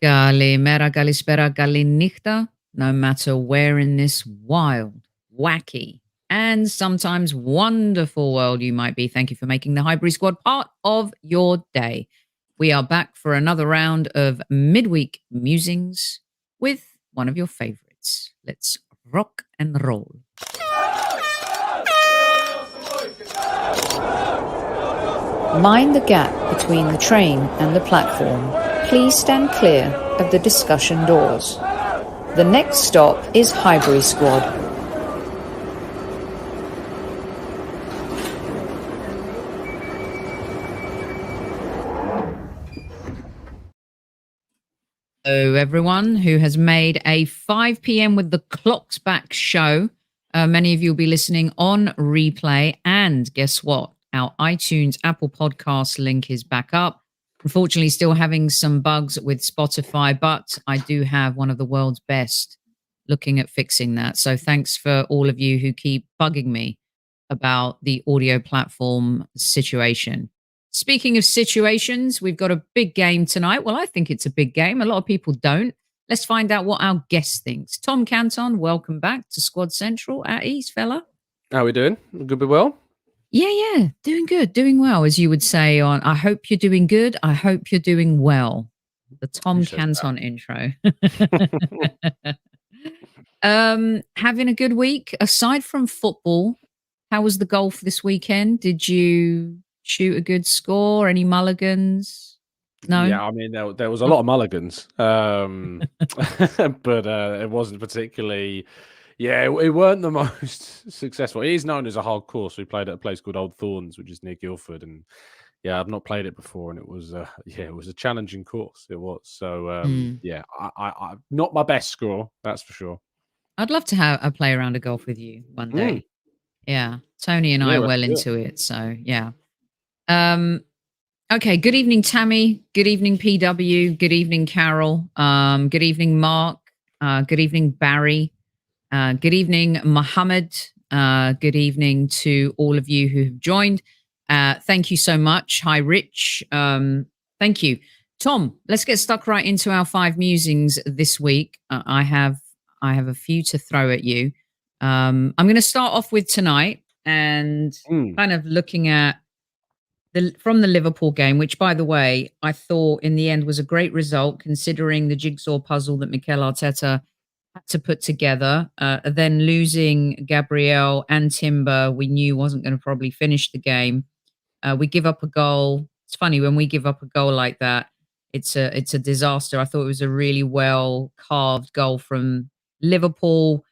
Kalimera, kalispera, kalinichta. No matter where in this wild, wacky, and sometimes wonderful world you might be, thank you for making the Highbury Squad part of your day. We are back for another round of Midweek Musings with one of your favorites. Let's rock and roll. Mind the gap between the train and the platform. Please stand clear of the discussion doors. The next stop is Highbury Squad. Hello, everyone who has made a 5 p.m. with the clocks back show. Many of you will be listening on replay. And guess what? Our iTunes Apple Podcast link is back up. Unfortunately, still having some bugs with Spotify, but I do have one of the world's best looking at fixing that. So thanks for all of you who keep bugging me about the audio platform situation. Speaking of situations, we've got a big game tonight. Well, I think it's a big game. A lot of people don't. Let's find out what our guest thinks. Tom Canton, welcome back to Squad Central at East, fella. How are we doing? Good, be well? Yeah. Doing good, doing well, as you would say on I hope you're doing good. I hope you're doing well. The Tom Canton intro. Having a good week. Aside from football, how was the golf this weekend? Did you shoot a good score? Any mulligans? No? Yeah, I mean, there was a lot of mulligans, but it wasn't particularly... Yeah, it weren't the most successful. It is known as a hard course. We played at a place called Old Thorns, which is near Guildford, and yeah, I've not played it before, and it was it was a challenging course. It was so yeah, I not my best score, that's for sure. I'd love to have a play around a golf with you one day. Yeah, Tony and I are well into it, so yeah. Okay, good evening, Tammy. Good evening, PW. Good evening, Carol. Good evening, Mark. Good evening, Barry. Good evening, Mohammed. Good evening to all of you who have joined. Thank you so much. Hi, Rich. Thank you. Tom, let's get stuck right into our 5 musings this week. I have a few to throw at you. I'm going to start off with tonight and kind of looking at from the Liverpool game, which, by the way, I thought in the end was a great result considering the jigsaw puzzle that Mikel Arteta had to put together. Then losing Gabriel and Timber, we knew wasn't going to probably finish the game. We give up a goal. It's funny when we give up a goal like that, it's a disaster. I thought it was a really well carved goal from Liverpool.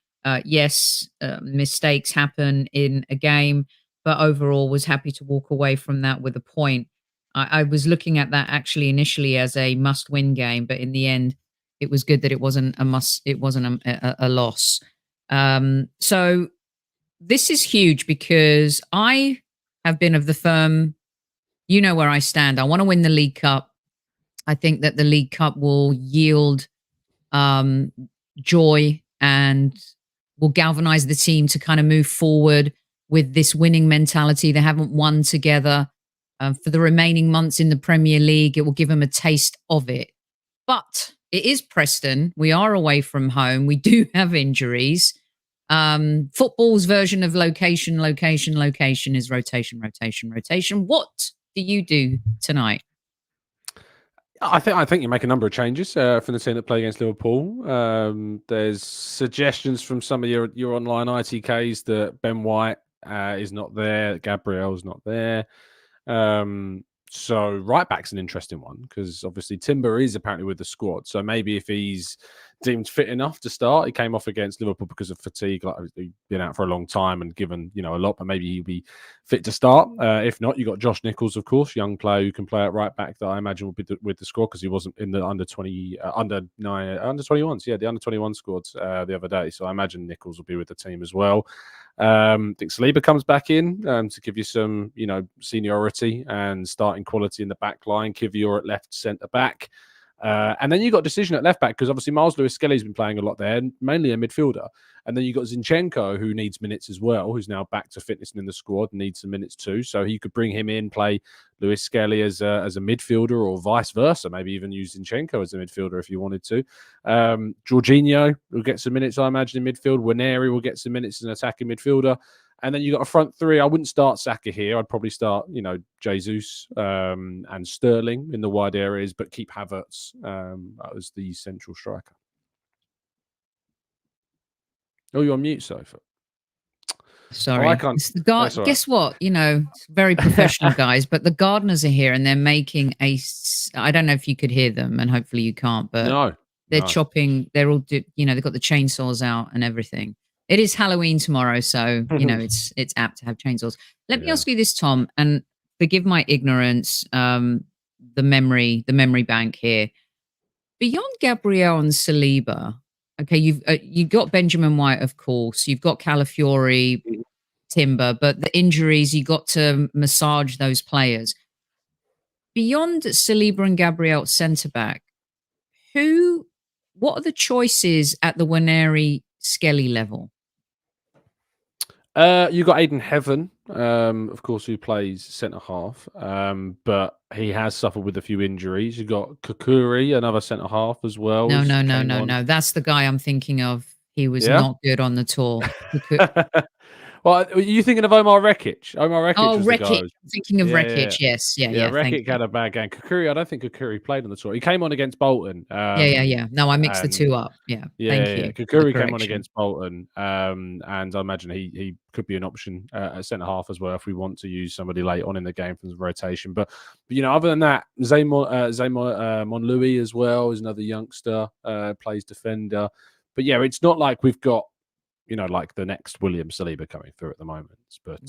Yes, mistakes happen in a game, but overall was happy to walk away from that with a point. I was looking at that actually initially as a must-win game, but in the end, it was good that it wasn't a must. It wasn't a loss. So this is huge because I have been of the firm, you know where I stand. I want to win the League Cup. I think that the League Cup will yield joy and will galvanize the team to kind of move forward with this winning mentality. They haven't won together for the remaining months in the Premier League. It will give them a taste of it. But it is Preston. We are away from home. We do have injuries. Football's version of location is rotation. What do you do tonight? I think you make a number of changes from the team that play against Liverpool. There's suggestions from some of your online ITKs that Ben White is not there, Gabriel's not there. So right back's an interesting one because obviously Timber is apparently with the squad. So maybe if he's deemed fit enough to start, he came off against Liverpool because of fatigue. Like he's been out for a long time and given a lot, but maybe he'll be fit to start. If not, you got Josh Nichols, of course, young player who can play at right back that I imagine will be with the squad because he wasn't in the under 21s. Yeah, the under 21 squads the other day. So I imagine Nichols will be with the team as well. I think Saliba comes back in to give you some, seniority and starting quality in the back line. Kivior at left centre back. And then you got decision at left back because obviously Miles Lewis-Skelly's been playing a lot there, mainly a midfielder. And then you got Zinchenko, who needs minutes as well, who's now back to fitness and in the squad, needs some minutes too. So he could bring him in, play Lewis Skelly as a midfielder, or vice versa. Maybe even use Zinchenko as a midfielder if you wanted to. Jorginho will get some minutes, I imagine, in midfield. NWANERI will get some minutes as an attacking midfielder. And then you got a front three. I wouldn't start Saka here. I'd probably start, Jesus and Sterling in the wide areas, but keep Havertz as the central striker. Oh, you're on mute, Sophie. Sorry. Oh, I can't. Guess what? It's very professional guys, but the gardeners are here and they're making I don't know if you could hear them, and hopefully you can't, but they're chopping. They're all, they've got the chainsaws out and everything. It is Halloween tomorrow, so, it's apt to have chainsaws. Let me ask you this, Tom, and forgive my ignorance, the memory bank here. Beyond Gabriel and Saliba, okay, you've got Benjamin White, of course. You've got Calafiori, Timber, but the injuries, you got to massage those players. Beyond Saliba and Gabriel centre-back, what are the choices at the NWANERI Skelly level? You got Aiden Heaven, of course, who plays centre half, but he has suffered with a few injuries. You got Kukuri, another centre half as well. No. That's the guy I'm thinking of. He was not good on the tour. Well, are you thinking of Omar Rekic? Omar Rekic. Oh, Rekic. Thinking of Rekic, yes. Yeah. Rekic had a bad game. Kukuri, I don't think Kukuri played on the tour. He came on against Bolton. Yeah. No, I mixed the two up. Yeah. Thank you. Kukuri came on against Bolton, and I imagine he could be an option at centre half as well if we want to use somebody late on in the game from the rotation. But other than that, Zay Monlouis as well is another youngster, plays defender. But yeah, it's not like we've got like the next William Saliba coming through at the moment. But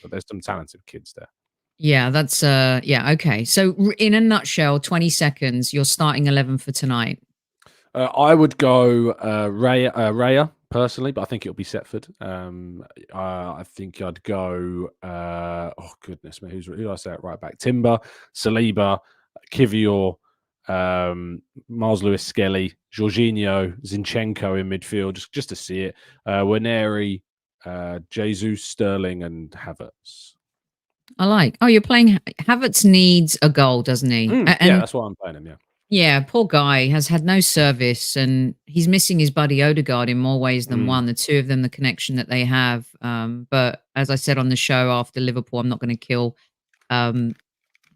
there's some talented kids there. Yeah, that's okay. So in a nutshell, 20 seconds, your starting 11 for tonight. I would go Raya personally, but I think it'll be Setford. I think I'd go oh goodness me, who did I say it right back? Timber, Saliba, Kivior, Miles Lewis-Skelly, Jorginho, Zinchenko in midfield, just to see it. NWANERI, Jesus, Sterling, and Havertz. I like. Oh, you're playing. Havertz needs a goal, doesn't he? Yeah, that's why I'm playing him. Yeah, poor guy has had no service, and he's missing his buddy Odegaard in more ways than one. The two of them, the connection that they have. But as I said on the show after Liverpool, I'm not going to kill Kai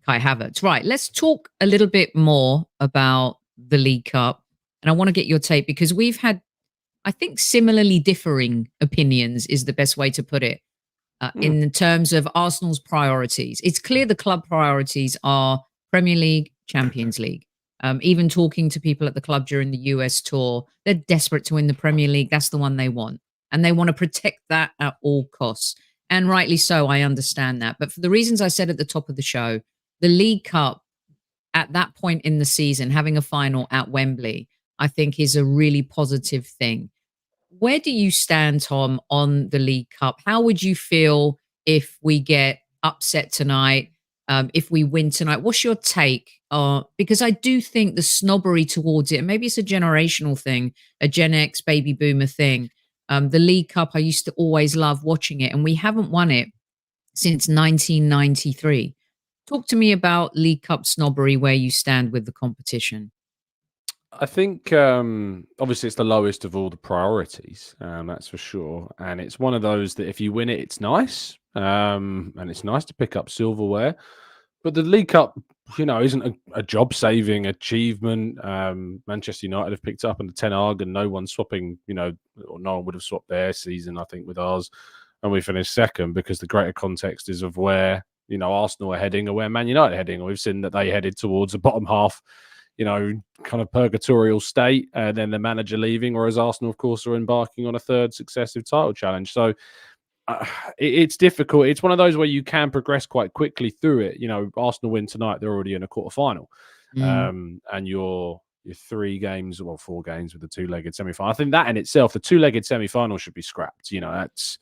Havertz. Right, let's talk a little bit more about the League Cup. And I want to get your take because we've had, I think, similarly differing opinions is the best way to put it in terms of Arsenal's priorities. It's clear the club priorities are Premier League, Champions League. Even talking to people at the club during the US tour, they're desperate to win the Premier League. That's the one they want. And they want to protect that at all costs. And rightly so, I understand that. But for the reasons I said at the top of the show, the League Cup at that point in the season, having a final at Wembley, I think is a really positive thing. Where do you stand, Tom, on the League Cup? How would you feel if we get upset tonight, if we win tonight? What's your take? Because I do think the snobbery towards it, and maybe it's a generational thing, a Gen X baby boomer thing. The League Cup, I used to always love watching it, and we haven't won it since 1993. Talk to me about League Cup snobbery, where you stand with the competition. I think obviously it's the lowest of all the priorities, that's for sure. And it's one of those that if you win it, it's nice. And it's nice to pick up silverware. But the League Cup, isn't a job-saving achievement. Manchester United have picked up under Ten Hag, and no one's swapping, or no one would have swapped their season, I think, with ours. And we finished second because the greater context is of where, Arsenal are heading or where Man United are heading. We've seen that they headed towards the bottom half, kind of purgatorial state, and then the manager leaving, whereas Arsenal, of course, are embarking on a third successive title challenge. So it's difficult. It's one of those where you can progress quite quickly through it. Arsenal win tonight, they're already in a quarterfinal. And your 3 games, 4 games with the 2-legged semi-final. I think that in itself, the 2-legged semi-final should be scrapped. That's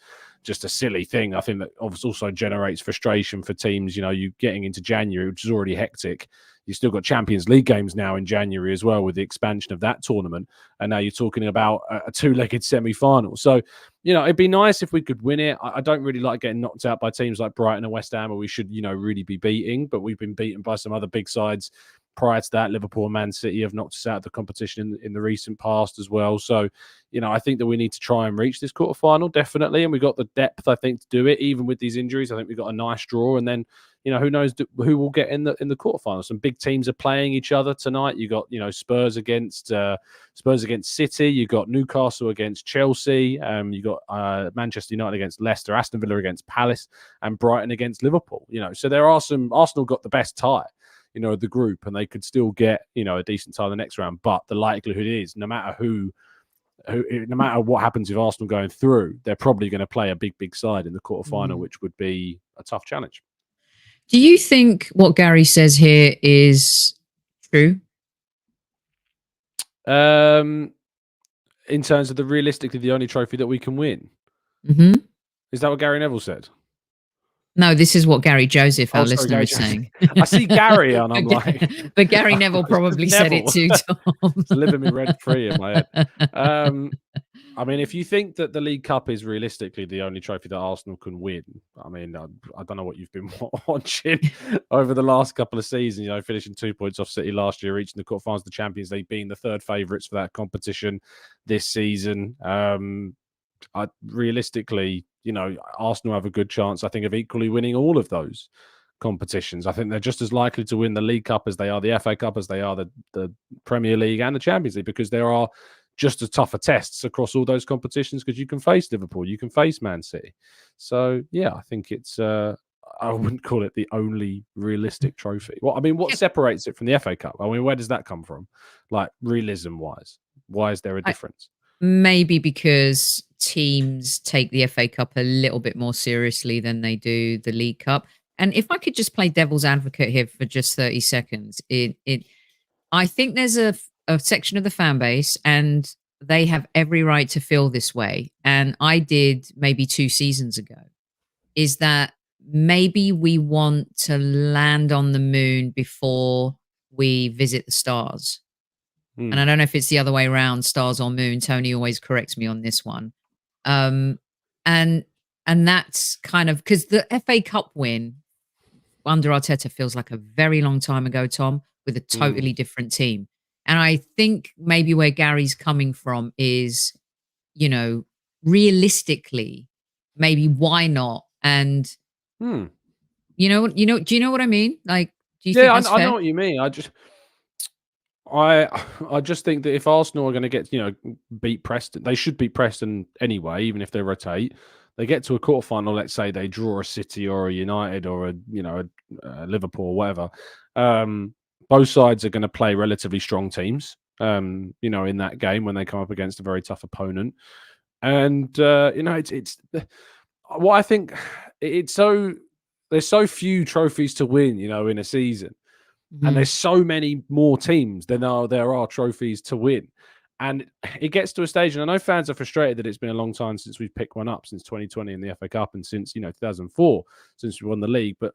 just a silly thing. I think that obviously also generates frustration for teams. You getting into January, which is already hectic. You've still got Champions League games now in January as well with the expansion of that tournament. And now you're talking about a two-legged semi-final. So, it'd be nice if we could win it. I don't really like getting knocked out by teams like Brighton and West Ham, where we should, really be beating. But we've been beaten by some other big sides prior to that. Liverpool and Man City have knocked us out of the competition in the recent past as well. So, I think that we need to try and reach this quarterfinal, definitely. And we've got the depth, I think, to do it, even with these injuries. I think we've got a nice draw. And then, who knows who will get in the quarterfinal. Some big teams are playing each other tonight. You got, Spurs against City. You got Newcastle against Chelsea. You got Manchester United against Leicester, Aston Villa against Palace, and Brighton against Liverpool. So there are some. Arsenal got the best tie, of the group, and they could still get, a decent tie in the next round. But the likelihood is, no matter what happens with Arsenal going through, they're probably going to play a big side in the quarterfinal, which would be a tough challenge. Do you think what Gary says here is true? In terms of realistically the only trophy that we can win? Mm-hmm. Is that what Gary Neville said? No, this is what Gary Joseph, our listener, is saying. I see Gary and I'm like... But Gary Neville probably said it too, Tom. It's living me rent-free in my head. I mean, if you think that the League Cup is realistically the only trophy that Arsenal can win, I mean, I don't know what you've been watching over the last couple of seasons, finishing 2 points off City last year, reaching the quarterfinals of the Champions League, being the third favourites for that competition this season. Realistically, Arsenal have a good chance, I think, of equally winning all of those competitions. I think they're just as likely to win the League Cup as they are the FA Cup, as they are the Premier League and the Champions League, because there are just as tougher tests across all those competitions, because you can face Liverpool, you can face Man City. So, yeah, I think it's... I wouldn't call it the only realistic trophy. Well, I mean, what separates it from the FA Cup? I mean, where does that come from? Like, realism-wise? Why is there a difference? Maybe because teams take the FA Cup a little bit more seriously than they do the League Cup. And if I could just play devil's advocate here for just 30 seconds, I think there's a section of the fan base, and they have every right to feel this way. And I did maybe 2 seasons ago, is that maybe we want to land on the moon before we visit the stars. And I don't know if it's the other way around, stars or moon. Tony always corrects me on this one. And that's kind of because the FA Cup win under Arteta feels like a very long time ago, Tom, with a totally different team. And I think maybe where Gary's coming from is, realistically, maybe why not? And do you know what I mean? Like, do you think that's fair? I know what you mean. I just think that if Arsenal are going to get, beat Preston, they should beat Preston anyway, even if they rotate. They get to a quarterfinal, let's say they draw a City or a United or a Liverpool or whatever. Both sides are going to play relatively strong teams, in that game when they come up against a very tough opponent. And, it's what I think there's so few trophies to win, in a season. And there's so many more teams than there are trophies to win. And it gets to a stage, and I know fans are frustrated that it's been a long time since we've picked one up, since 2020 in the FA Cup, and since 2004, since we won the league. But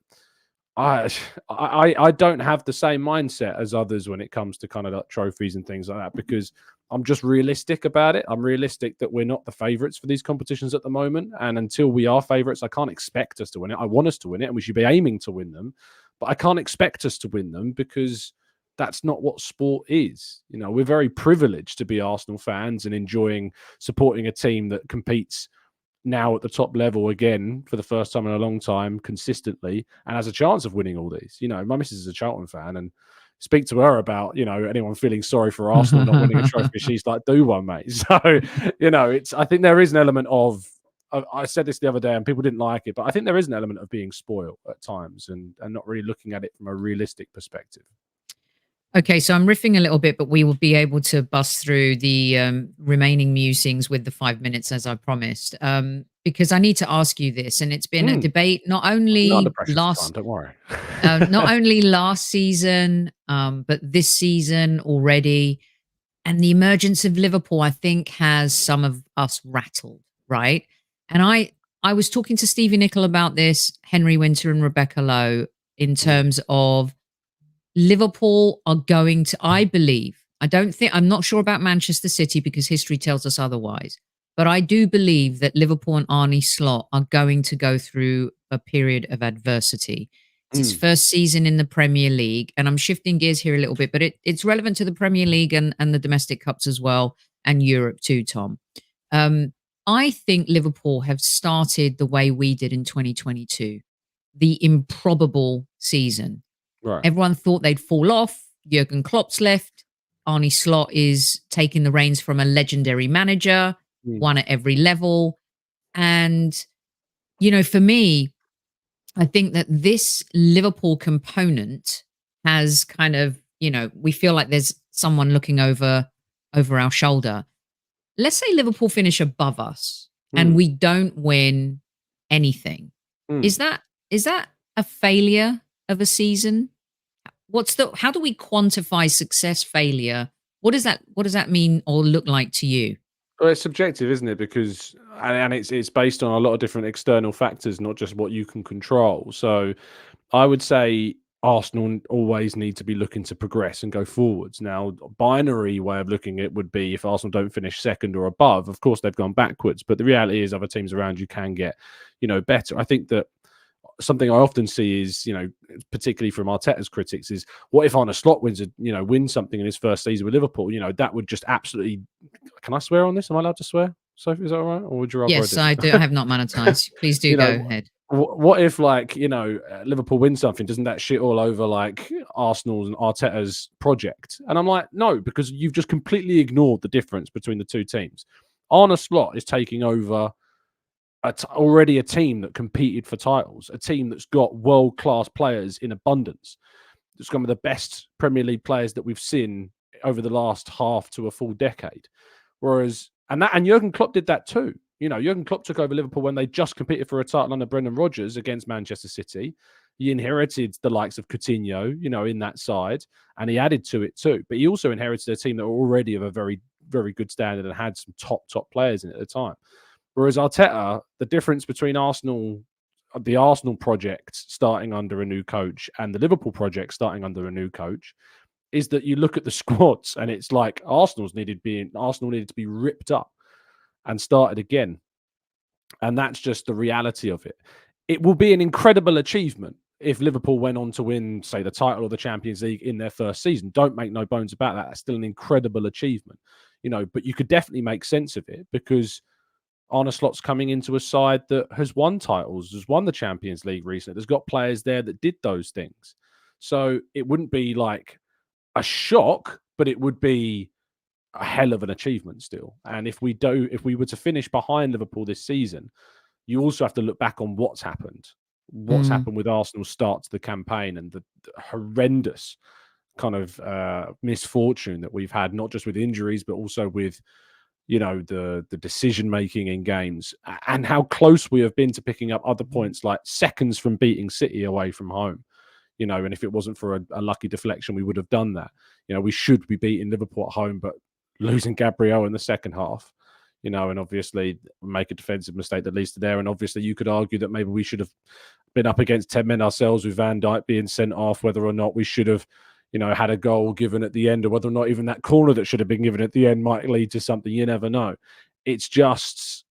I don't have the same mindset as others when it comes to kind of like trophies and things like that, because I'm just realistic about it. I'm realistic that we're not the favourites for these competitions at the moment. And until we are favourites, I can't expect us to win it. I want us to win it, and we should be aiming to win them. But I can't expect us to win them, because that's not what sport is. We're very privileged to be Arsenal fans and supporting a team that competes now at the top level again for the first time in a long time consistently, and has a chance of winning all these. My missus is a Charlton fan, and speak to her about, anyone feeling sorry for Arsenal not winning a trophy. She's like, do one, mate. So, I think there is an element of, I said this the other day and people didn't like it, but I think there is an element of being spoiled at times and not really looking at it from a realistic perspective. Okay, so I'm riffing a little bit, but we will be able to bust through the remaining musings with the 5 minutes as I promised, because I need to ask you this, and it's been a debate not only last don't worry, not only last season, but this season already, and the emergence of Liverpool, I think, has some of us rattled, right? And I was talking to Stevie Nicol about this, Henry Winter and Rebecca Lowe, in terms of Liverpool are going to, I believe, I'm not sure about Manchester City because history tells us otherwise, but I do believe that Liverpool and Arne Slot are going to go through a period of adversity. It's his first season in the Premier League, and I'm shifting gears here a little bit, but it's relevant to the Premier League and the domestic cups as well, and Europe too, Tom. I think Liverpool have started the way we did in 2022, the improbable season. Right. Everyone thought they'd fall off. Jurgen Klopp's left. Arne Slot is taking the reins from a legendary manager, one at every level. And, for me, I think that this Liverpool component has kind of, we feel like there's someone looking over our shoulder. Let's say Liverpool finish above us and we don't win anything. Is that a failure of a season? How do we quantify success, failure? What does that mean or look like to you? Well, it's subjective, isn't it? Because and it's based on a lot of different external factors, not just what you can control. So I would say Arsenal always need to be looking to progress and go forwards. Now, a binary way of looking at it would be if Arsenal don't finish second or above, of course they've gone backwards. But the reality is other teams around you can get, better. I think that something I often see is, particularly from Arteta's critics, is what if Arne Slot wins something in his first season with Liverpool? That would just absolutely. Can I swear on this? Am I allowed to swear? Sophie, is that all right? Or would you rather? Yes, I do. I have not monetized. Please do go ahead. What if, Liverpool win something? Doesn't that shit all over Arsenal's and Arteta's project? And I'm like, no, because you've just completely ignored the difference between the two teams. Arne Slot is taking over already a team that competed for titles, a team that's got world-class players in abundance. It's some of the best Premier League players that we've seen over the last half to a full decade. And Jurgen Klopp did that too. Jurgen Klopp took over Liverpool when they just competed for a title under Brendan Rodgers against Manchester City. He inherited the likes of Coutinho, in that side, and he added to it too. But he also inherited a team that were already of a very, very good standard and had some top players in it at the time. Whereas Arteta, the difference between the Arsenal project starting under a new coach and the Liverpool project starting under a new coach is that you look at the squads and it's like Arsenal needed to be ripped up and started again. And that's just the reality of it. It will be an incredible achievement if Liverpool went on to win, say, the title of the Champions League in their first season. Don't make no bones about that. That's still an incredible achievement, but you could definitely make sense of it because Arne Slot's coming into a side that has won titles, has won the Champions League recently. There's got players there that did those things. So it wouldn't be like a shock, but it would be a hell of an achievement still. And if we were to finish behind Liverpool this season, you also have to look back on what's happened. What's happened with Arsenal's start to the campaign and the horrendous kind of misfortune that we've had, not just with injuries, but also with the decision making in games and how close we have been to picking up other points, like seconds from beating City away from home. And if it wasn't for a lucky deflection, we would have done that. We should be beating Liverpool at home, but losing Gabriel in the second half, and obviously make a defensive mistake that leads to there. And obviously you could argue that maybe we should have been up against 10 men ourselves with Van Dijk being sent off, whether or not we should have, had a goal given at the end, or whether or not even that corner that should have been given at the end might lead to something. You never know. It's just,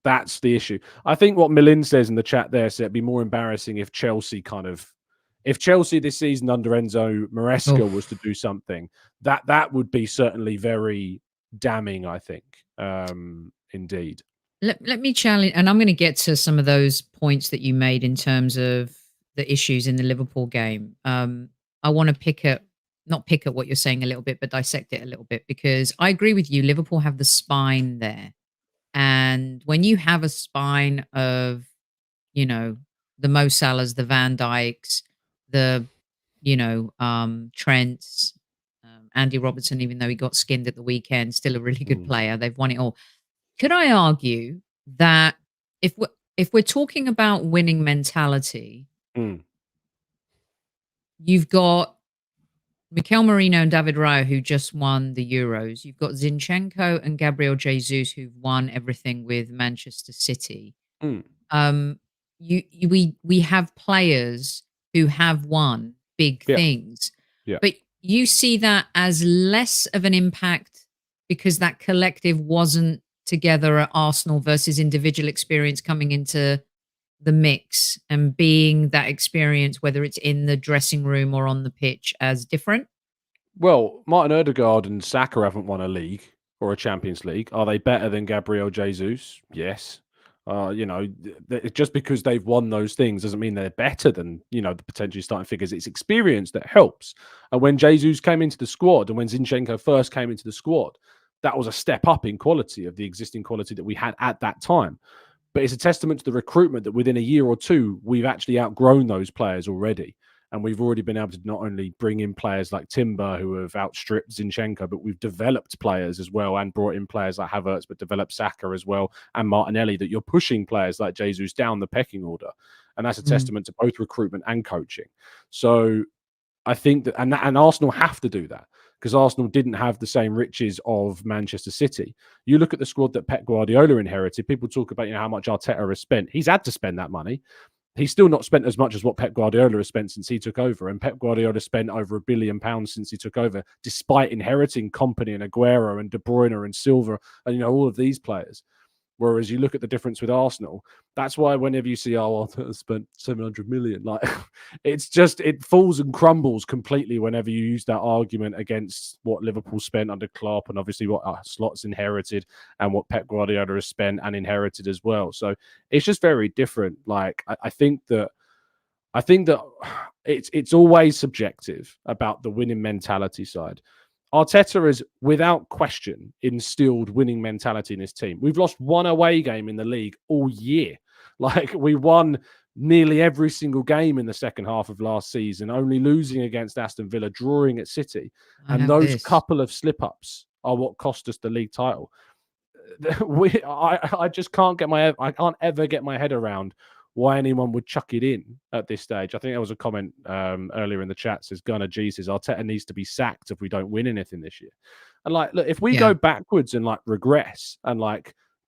that's the issue. I think what Milin says in the chat there said it'd be more embarrassing if Chelsea this season under Enzo Maresca was to do something, that would be certainly very damning, I think. Indeed. Let me challenge, and I'm going to get to some of those points that you made in terms of the issues in the Liverpool game. I want to not pick at what you're saying a little bit, but dissect it a little bit, because I agree with you. Liverpool have the spine there. And when you have a spine of, the Mo Salahs, the Van Dijks, the, Trents, Andy Robertson, even though he got skinned at the weekend, still a really good player. They've won it all. Could I argue that if we're talking about winning mentality, you've got Mikel Merino and David Raya, who just won the Euros. You've got Zinchenko and Gabriel Jesus, who've won everything with Manchester City. um, we have players who have won big Yeah, things, yeah. but you see that as less of an impact because that collective wasn't together at Arsenal versus individual experience coming into the mix and being that experience, whether it's in the dressing room or on the pitch, as different. Well, Martin Odegaard and Saka haven't won a league or a Champions League. Are they better than Gabriel Jesus? Yes. Just because they've won those things doesn't mean they're better than, the potentially starting figures. It's experience that helps. And when Jesus came into the squad and when Zinchenko first came into the squad, that was a step up in quality of the existing quality that we had at that time. But it's a testament to the recruitment that within a year or two, we've actually outgrown those players already. And we've already been able to not only bring in players like Timber, who have outstripped Zinchenko, but we've developed players as well and brought in players like Havertz, but developed Saka as well, and Martinelli, that you're pushing players like Jesus down the pecking order. And that's a testament to both recruitment and coaching. So I think that, and Arsenal have to do that because Arsenal didn't have the same riches of Manchester City. You look at the squad that Pep Guardiola inherited, people talk about, how much Arteta has spent. He's had to spend that money. He's still not spent as much as what Pep Guardiola has spent since he took over. And Pep Guardiola spent over £1 billion since he took over, despite inheriting Kompany and Aguero and De Bruyne and Silva and, all of these players. Whereas you look at the difference with Arsenal, that's why whenever you see, Arteta spent 700 million, like it falls and crumbles completely whenever you use that argument against what Liverpool spent under Klopp and obviously what Slot's inherited and what Pep Guardiola has spent and inherited as well. So it's just very different. Like I think that it's always subjective about the winning mentality side. Arteta has, without question, instilled winning mentality in his team. We've lost one away game in the league all year. Like, we won nearly every single game in the second half of last season, only losing against Aston Villa, drawing at City. And those couple of slip-ups are what cost us the league title. I just can't I can't ever get my head around why anyone would chuck it in at this stage. I think there was a comment earlier in the chat says Gunnar G says Arteta needs to be sacked if we don't win anything this year. And look, if we go backwards and regress and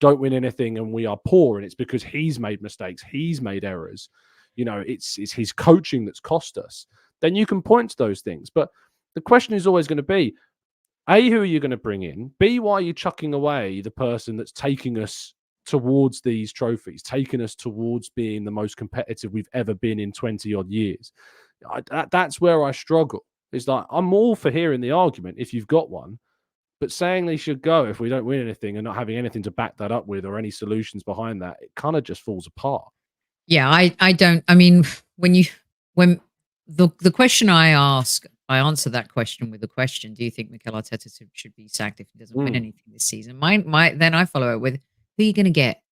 don't win anything and we are poor and it's because he's made mistakes, he's made errors, it's his coaching that's cost us, then you can point to those things. But the question is always going to be, A, who are you going to bring in? B, why are you chucking away the person that's taking us towards these trophies, taking us towards being the most competitive we've ever been in 20 odd years? That's where I struggle. It's I'm all for hearing the argument if you've got one, but saying they should go if we don't win anything and not having anything to back that up with or any solutions behind that, it kind of just falls apart. Yeah, I don't. I mean, when the question I answer that question with the question: do you think Mikel Arteta should be sacked if he doesn't win anything this season? Then I follow it with, who are you going to get?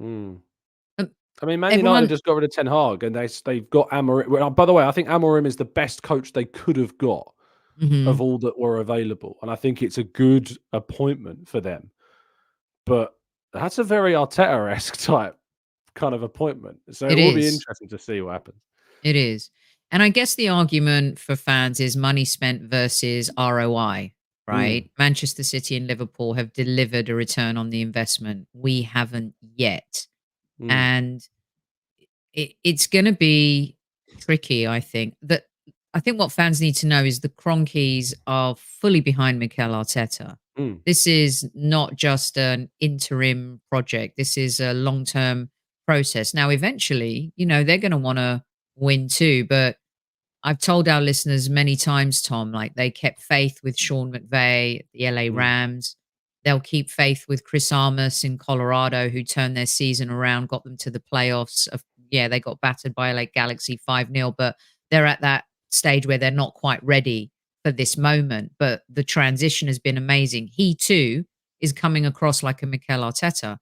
I mean, Man United just got rid of Ten Hag, and they've got Amorim. Well, by the way, I think Amorim is the best coach they could have got of all that were available, and I think it's a good appointment for them. But that's a very Arteta-esque type kind of appointment, so it will be interesting to see what happens. It is, and I guess the argument for fans is money spent versus ROI. Right? Manchester City and Liverpool have delivered a return on the investment. We haven't yet. And it's going to be tricky, I think. I think what fans need to know is the Cronkies are fully behind Mikel Arteta. This is not just an interim project. This is a long-term process. Now, eventually, they're going to want to win too, but I've told our listeners many times, Tom, they kept faith with Sean McVay, the LA Rams. They'll keep faith with Chris Armas in Colorado, who turned their season around, got them to the playoffs. They got battered by LA Galaxy 5-0, but they're at that stage where they're not quite ready for this moment. But the transition has been amazing. He, too, is coming across like a Mikel Arteta.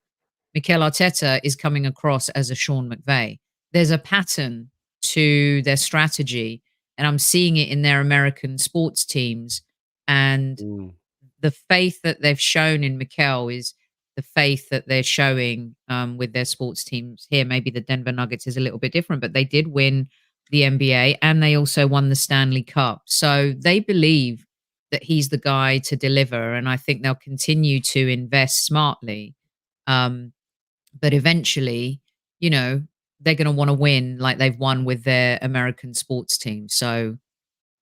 Mikel Arteta is coming across as a Sean McVay. There's a pattern to their strategy, and I'm seeing it in their American sports teams. And the faith that they've shown in Mikel is the faith that they're showing with their sports teams here. Maybe the Denver Nuggets is a little bit different, but they did win the NBA and they also won the Stanley Cup. So they believe that he's the guy to deliver, and I think they'll continue to invest smartly. But eventually, they're going to want to win like they've won with their American sports team. So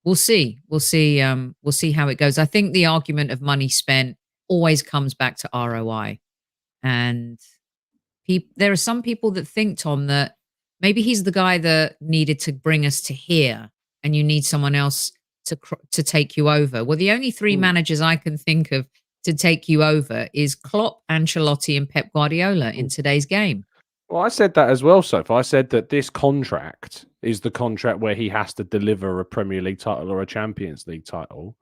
we'll see. We'll see. We'll see how it goes. I think the argument of money spent always comes back to ROI. And there are some people that think, Tom, that maybe he's the guy that needed to bring us to here, and you need someone else to take you over. Well, the only three managers I can think of to take you over is Klopp, Ancelotti, and Pep Guardiola in today's game. Well, I said that as well, Soph. I said that this contract is the contract where he has to deliver a Premier League title or a Champions League title.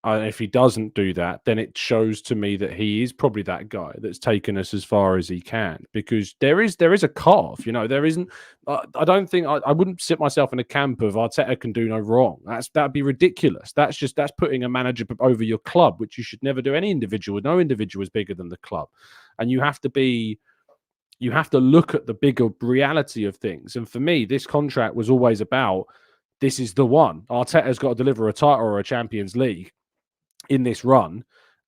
And if he doesn't do that, then it shows to me that he is probably that guy that's taken us as far as he can. Because there is a carve, there isn't. I don't think I wouldn't sit myself in a camp of Arteta can do no wrong. That'd be ridiculous. That's putting a manager over your club, which you should never do. Any individual, no individual is bigger than the club, and you have to look at the bigger reality of things. And for me, this contract was always about, this is the one. Arteta's got to deliver a title or a Champions League in this run,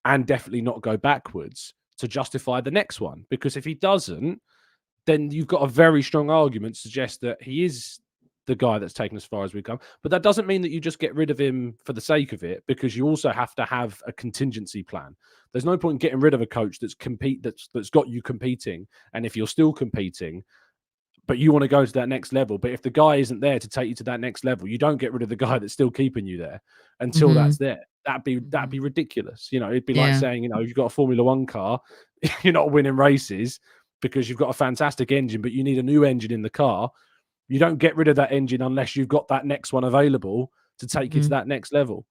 and definitely not go backwards to justify the next one. Because if he doesn't, then you've got a very strong argument to suggest that he is the guy that's taken as far as we come. But that doesn't mean that you just get rid of him for the sake of it, because you also have to have a contingency plan. There's no point in getting rid of a coach that's got you competing, and if you're still competing, but you want to go to that next level, but if the guy isn't there to take you to that next level, you don't get rid of the guy that's still keeping you there until that's there. That'd be ridiculous. It'd be like saying, you've got a Formula One car, you're not winning races because you've got a fantastic engine, but you need a new engine in the car. You don't get rid of that engine unless you've got that next one available to take you to that next level,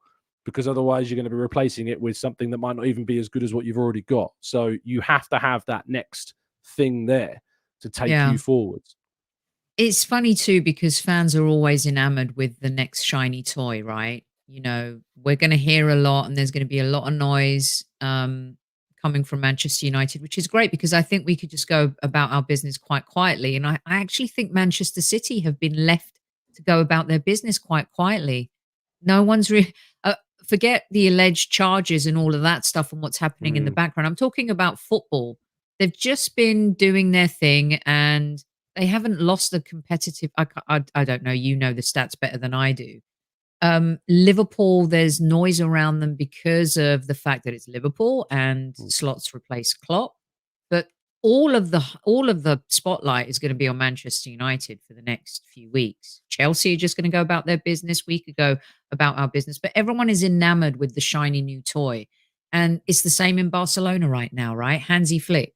because otherwise you're going to be replacing it with something that might not even be as good as what you've already got. So you have to have that next thing there to take you forwards. It's funny too, because fans are always enamored with the next shiny toy, right? We're going to hear a lot, and there's going to be a lot of noise coming from Manchester United, which is great, because I think we could just go about our business quite quietly. And I actually think Manchester City have been left to go about their business quite quietly. No one's forget the alleged charges and all of that stuff and what's happening in the background. I'm talking about football. They've just been doing their thing, and they haven't lost the competitive. I don't know. You know the stats better than I do. Liverpool, there's noise around them because of the fact that it's Liverpool and slots replace Klopp. But all of the spotlight is going to be on Manchester United for the next few weeks. Chelsea are just going to go about their business. We could go about our business, but everyone is enamored with the shiny new toy, and it's the same in Barcelona right now, right? Hansi Flick.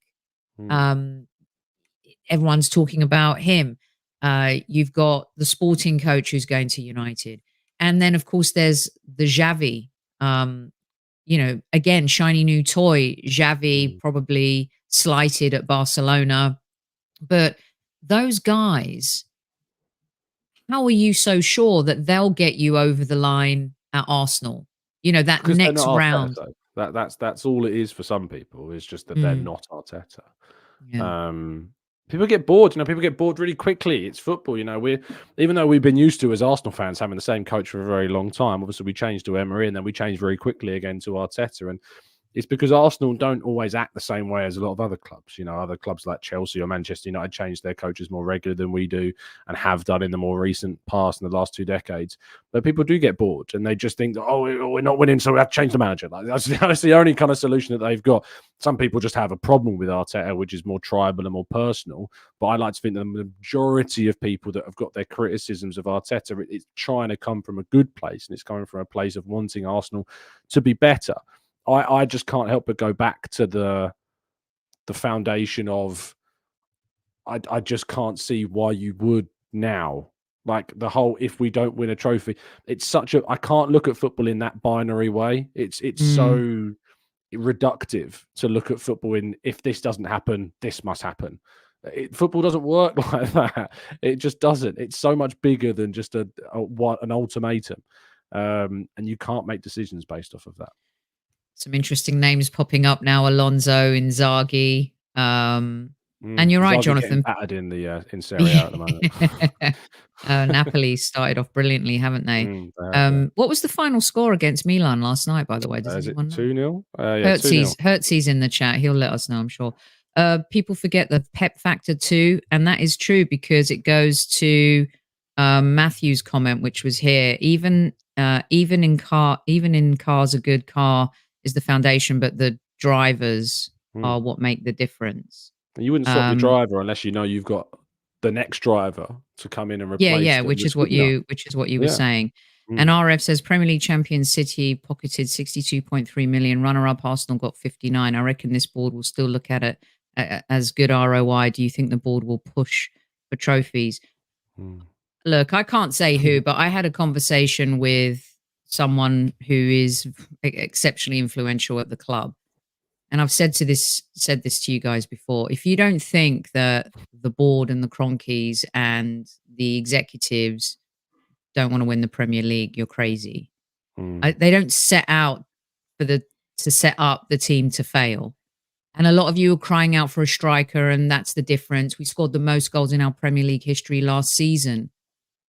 Everyone's talking about him. You've got the sporting coach who's going to United. And then, of course, there's the Xavi. Again, shiny new toy. Xavi probably slighted at Barcelona. But those guys, how are you so sure that they'll get you over the line at Arsenal? That next round. Arteta, that's all it is for some people. It's just that they're not Arteta. Yeah. People get bored. People get bored really quickly. It's football. Even though we've been used to, as Arsenal fans, having the same coach for a very long time. Obviously, we changed to Emery, and then we changed very quickly again to Arteta. And it's because Arsenal don't always act the same way as a lot of other clubs. Other clubs like Chelsea or Manchester United change their coaches more regularly than we do, and have done in the more recent past in the last 2 decades. But people do get bored, and they just think, we're not winning, so we have to change the manager. That's the only kind of solution that they've got. Some people just have a problem with Arteta, which is more tribal and more personal. But I like to think that the majority of people that have got their criticisms of Arteta, it's trying to come from a good place, and it's coming from a place of wanting Arsenal to be better. I just can't help but go back to the foundation of I just can't see why you would now. Like the whole, if we don't win a trophy, it's I can't look at football in that binary way. It's so reductive to look at football in, if this doesn't happen, this must happen. Football doesn't work like that. It just doesn't. It's so much bigger than just an ultimatum. And you can't make decisions based off of that. Some interesting names popping up now: Alonso, Inzaghi, and you're right, Jonathan. Battered in Serie A at the moment. Napoli started off brilliantly, haven't they? What was the final score against Milan last night, by the way? Does it anyone know? 2-0? Hertzy's in the chat. He'll let us know, I'm sure. People forget the Pep factor too, and that is true because it goes to Matthew's comment, which was here. Even in cars, a good car is the foundation, but the drivers are what make the difference. You wouldn't swap your driver unless you know you've got the next driver to come in and replace them. Which is what you were saying. And RF says Premier League champion City pocketed 62.3 million. Runner-up Arsenal got 59. I reckon this board will still look at it as good ROI. Do you think the board will push for trophies? Look, I can't say who, but I had a conversation with someone who is exceptionally influential at the club. And I've said this to you guys before. If you don't think that the board and the Cronkies and the executives don't want to win the Premier League, you're crazy. They don't set out to set up the team to fail. And a lot of you are crying out for a striker, and that's the difference. We scored the most goals in our Premier League history last season.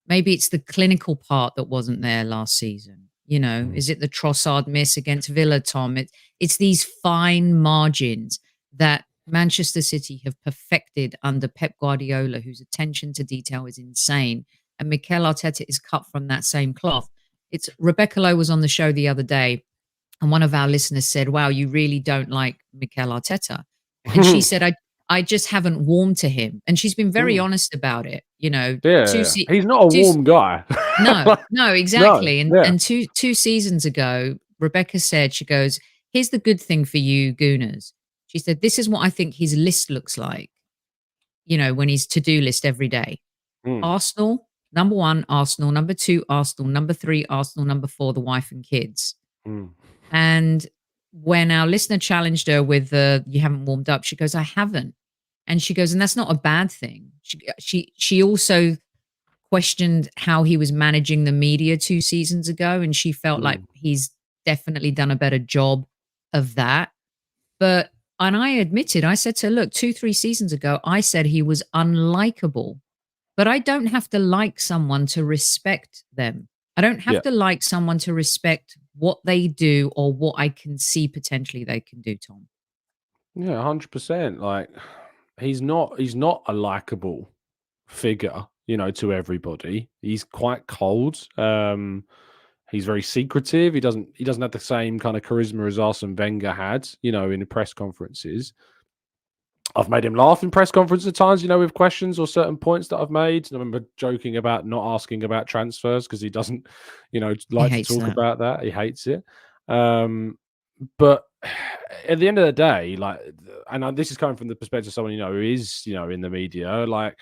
Maybe it's the clinical part that wasn't there last season. You know, is it the Trossard miss against Villa, Tom? It's these fine margins that Manchester City have perfected under Pep Guardiola, whose attention to detail is insane. And Mikel Arteta is cut from that same cloth. It's Rebecca Lowe was on the show the other day, and one of our listeners said, wow, you really don't like Mikel Arteta. And she said, I just haven't warmed to him. And she's been very honest about it. You know, he's not a warm guy. No, exactly. And two seasons ago, Rebecca said, she goes, here's the good thing for you Gooners. She said, this is what I think his list looks like, you know, when his to-do list every day. Arsenal, number 1, Arsenal, number 2, Arsenal, number 3, Arsenal, number 4, the wife and kids. And when our listener challenged her with you haven't warmed up, she goes, I haven't. And she goes, and that's not a bad thing. She also questioned how he was managing the media 2 seasons ago, and she felt like he's definitely done a better job of that. And I admitted, I said to her, look, 2-3 seasons ago, I said he was unlikable. But I don't have to like someone to respect them. I don't have to like someone to respect what they do or what I can see potentially they can do, Tom. Yeah, 100%. Like, he's not a likable figure, you know, to everybody. He's quite cold. He's very secretive. He doesn't have the same kind of charisma as Arsene Wenger had, you know, in the press conferences. I've made him laugh in press conferences at times, you know, with questions or certain points that I've made. And I remember joking about not asking about transfers because he doesn't, you know, like to talk about that. He hates it. But at the end of the day, like, and this is coming from the perspective of someone, you know, who is, you know, in the media, like,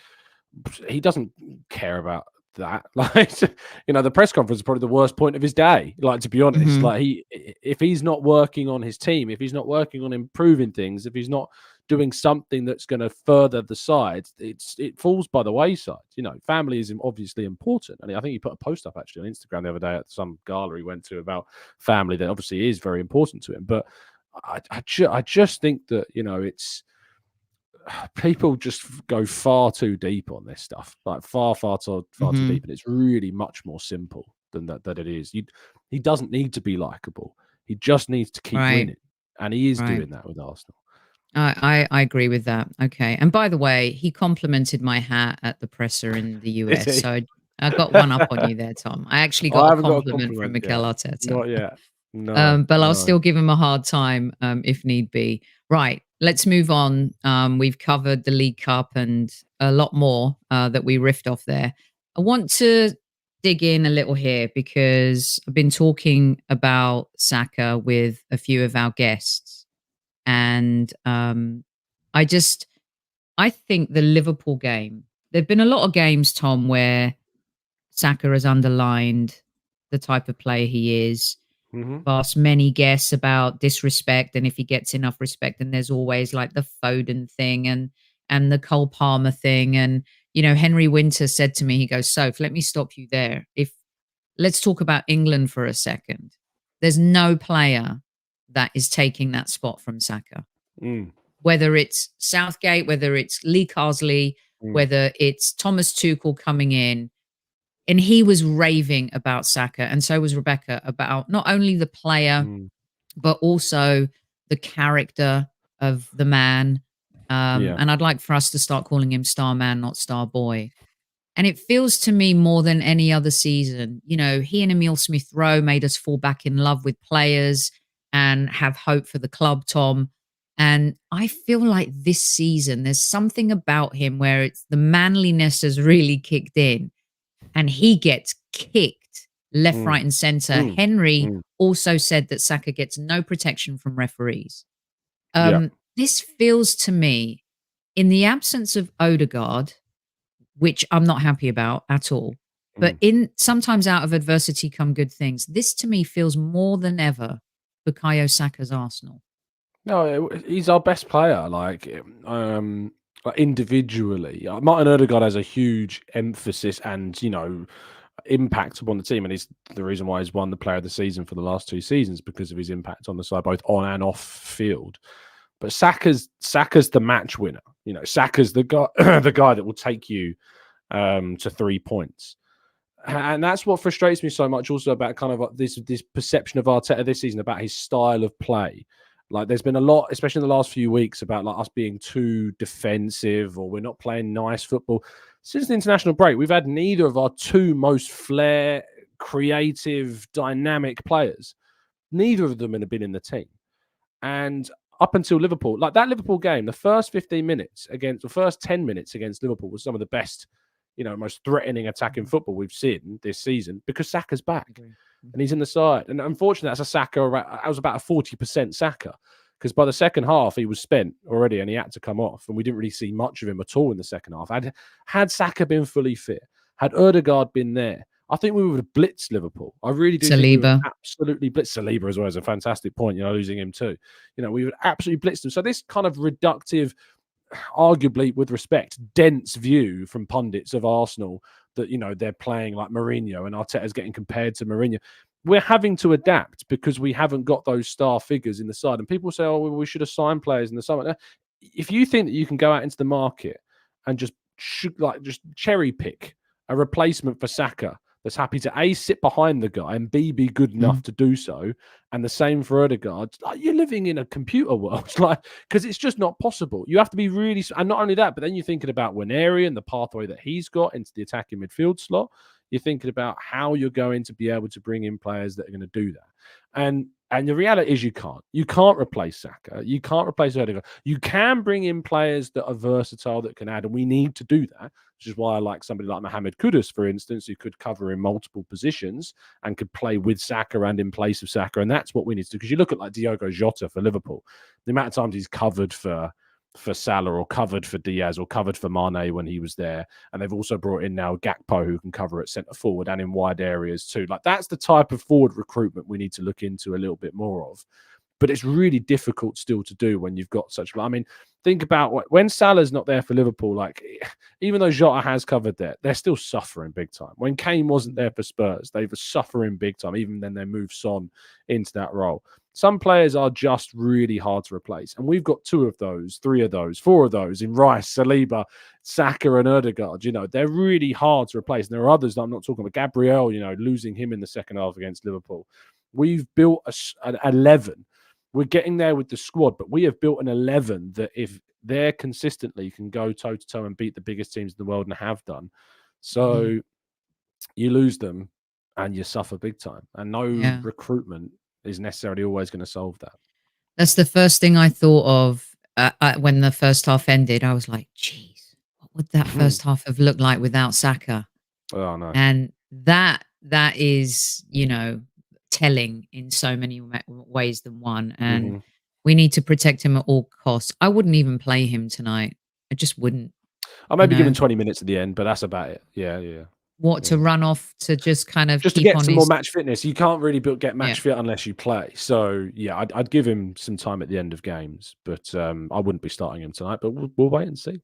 he doesn't care about that. Like, you know, the press conference is probably the worst point of his day. Like, to be honest, like, if he's not working on his team, if he's not working on improving things, if he's not doing something that's going to further the side, it falls by the wayside. You know, family is obviously important. And I think he put a post up actually on Instagram the other day at some gala he went to about family that obviously is very important to him. But I just think that, you know, it's people just go far too deep on this stuff, like far too deep. And it's really much more simple than that it is. He doesn't need to be likable. He just needs to keep winning. And he is doing that with Arsenal. I agree with that. Okay. And by the way, he complimented my hat at the presser in the US. So I got one up on you there, Tom. I actually got a compliment from Mikel Arteta. Not yet. No. But I'll still give him a hard time if need be. Right. Let's move on. We've covered the League Cup and a lot more that we riffed off there. I want to dig in a little here because I've been talking about Saka with a few of our guests. And I think the Liverpool game, there've been a lot of games, Tom, where Saka has underlined the type of player he is. I've asked many guests about disrespect and if he gets enough respect. And there's always like the Foden thing and the Cole Palmer thing. And, you know, Henry Winter said to me, he goes, Soph, let me stop you there. Let's talk about England for a second. There's no player that is taking that spot from Saka. Whether it's Southgate, whether it's Lee Carsley, whether it's Thomas Tuchel coming in. And he was raving about Saka, and so was Rebecca, about not only the player, but also the character of the man, And I'd like for us to start calling him Star Man, not Star Boy. And it feels to me more than any other season. You know, he and Emile Smith-Rowe made us fall back in love with players and have hope for the club, Tom. And I feel like this season, there's something about him where it's the manliness has really kicked in and he gets kicked left, right, and center. Henry also said that Saka gets no protection from referees. This feels to me, in the absence of Odegaard, which I'm not happy about at all, but in sometimes out of adversity come good things. This to me feels more than ever Bukayo Saka's Arsenal. No, he's our best player. Like individually, Martin Odegaard has a huge emphasis and impact upon the team, and he's the reason why he's won the Player of the Season for the last 2 seasons because of his impact on the side, both on and off field. But Saka's the match winner. Saka's the guy, the guy that will take you to 3 points. And that's what frustrates me so much also about kind of this perception of Arteta this season about his style of play. Like there's been a lot, especially in the last few weeks, about like us being too defensive or we're not playing nice football. Since the international break, we've had neither of our 2 most flair, creative, dynamic players. Neither of them have been in the team. And up until Liverpool, like that Liverpool game, the first 10 minutes against Liverpool was some of the best, most threatening attacking football we've seen this season because Saka's back and he's in the side. And unfortunately, that's a Saka. I was about a 40% Saka because by the second half, he was spent already and he had to come off. And we didn't really see much of him at all in the second half. Had Saka been fully fit, had Odegaard been there, I think we would have blitzed Liverpool. I really do. Saliba. Absolutely blitzed Saliba as well as a fantastic point, losing him too. We would absolutely blitz them. So this kind of reductive, arguably with respect, dense view from pundits of Arsenal that, they're playing like Mourinho and Arteta's getting compared to Mourinho. We're having to adapt because we haven't got those star figures in the side. And people say, oh, well, we should have signed players in the summer. If you think that you can go out into the market and just cherry pick a replacement for Saka that's happy to A, sit behind the guy and B, be good enough to do so, and the same for Odegaard, you're living in a computer world, because it's just not possible. You have to be really, and not only that, but then you're thinking about NWANERI and the pathway that he's got into the attacking midfield slot. You're thinking about how you're going to be able to bring in players that are going to do that. And the reality is you can't. You can't replace Saka. You can't replace Odegaard. You can bring in players that are versatile, that can add, and we need to do that, which is why I like somebody like Mohamed Kudus, for instance, who could cover in multiple positions and could play with Saka and in place of Saka. And that's what we need to do. Because you look at like Diogo Jota for Liverpool, the amount of times he's covered for Salah or covered for Diaz or covered for Mane when he was there. And they've also brought in now Gakpo, who can cover at centre forward and in wide areas too. Like that's the type of forward recruitment we need to look into a little bit more of. But it's really difficult still to do when you've got such... I mean, think about when Salah's not there for Liverpool, like even though Jota has covered that, they're still suffering big time. When Kane wasn't there for Spurs, they were suffering big time. Even then they moved Son into that role. Some players are just really hard to replace. And we've got 2 of those, 3 of those, 4 of those in Rice, Saliba, Saka and Odegaard. They're really hard to replace. And there are others that I'm not talking about. Gabriel, losing him in the second half against Liverpool. We've built an 11. We're getting there with the squad, but we have built an 11 that if they're consistently can go toe-to-toe and beat the biggest teams in the world and have done. So you lose them and you suffer big time. And no recruitment is necessarily always going to solve that. That's the first thing I thought of when the first half ended. I was like, geez, what would that first half have looked like without Saka? Oh, no. And that is, telling in so many ways than one. And we need to protect him at all costs. I wouldn't even play him tonight. I just wouldn't. I maybe give him 20 minutes at the end, but that's about it. Yeah. To run off to just kind of just to get some more match fitness. You can't really get match fit unless you play. So yeah, I'd give him some time at the end of games, but I wouldn't be starting him tonight. But we'll wait and see.